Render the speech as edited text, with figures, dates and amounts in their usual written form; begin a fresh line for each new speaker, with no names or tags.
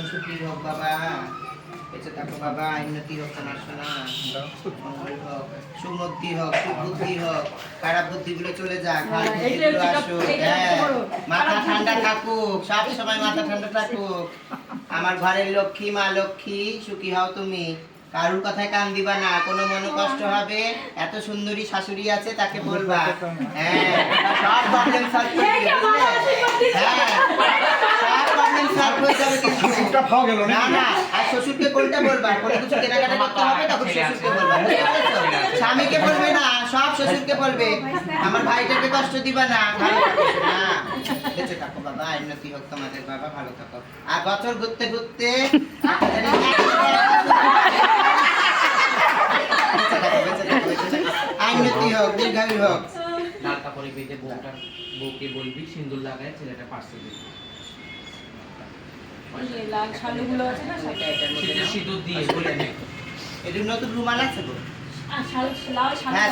জীবন সুখী হোক বাবা, বেঁচে থাকো বাবা, উন্নতি হোক তোমার সোনা, মঙ্গল হোক, সুমতি হোক, সুবুদ্ধি হোক, খারাপ বুদ্ধিগুলো চলে যাক, ভালো বুদ্ধিগুলো আসুক। হ্যাঁ, মাথা ঠান্ডা থাকুক, সব সময় মাথা ঠান্ডা থাকুক। আমার ঘরের লক্ষ্মী, মা লক্ষ্মী, সুখী হও তুমি। কারুর কথায় কান দিবা না, কোনো মনে কষ্ট হবে, এত সুন্দরী শাশুড়ি আছে তাকে বলবা। হ্যাঁ, সব প্রবলেম সলভ করে দিবে, বুঝলে? হ্যাঁ, সব প্রবলেম সলভ হয়ে যাবে কিন্তু। না না, আর শ্বশুরকে কোনটা বলবা? কোনো কিছু কেনাকাটা করতে হবে তখন শ্বশুরকে বলবা, বুঝতে পেরেছো? স্বামীকে বলবে না, সব শ্বশুরকে বলবে। আমার ভাইটাকে কষ্ট দিবা না, ভালো থাকো না। বেঁচে থাকো বাবা, উন্নতি হোক তোমাদের বাবা, ভালো থাকো। আর বছর ঘুরতে ঘুরতে উন্নতি হোক, দীর্ঘায়ু হোক।
লাল কাপড়ে বেঁধে বউকে বলবি সিন্দুর লাগায় ছেলেটা পার্সেল দিবি।
লাল শালুগুলো আছে না,
সিঁদুর দিয়ে বলে নে।
এটা নতুন রুমাল আছে গো।
লাল শালু।
হ্যাঁ।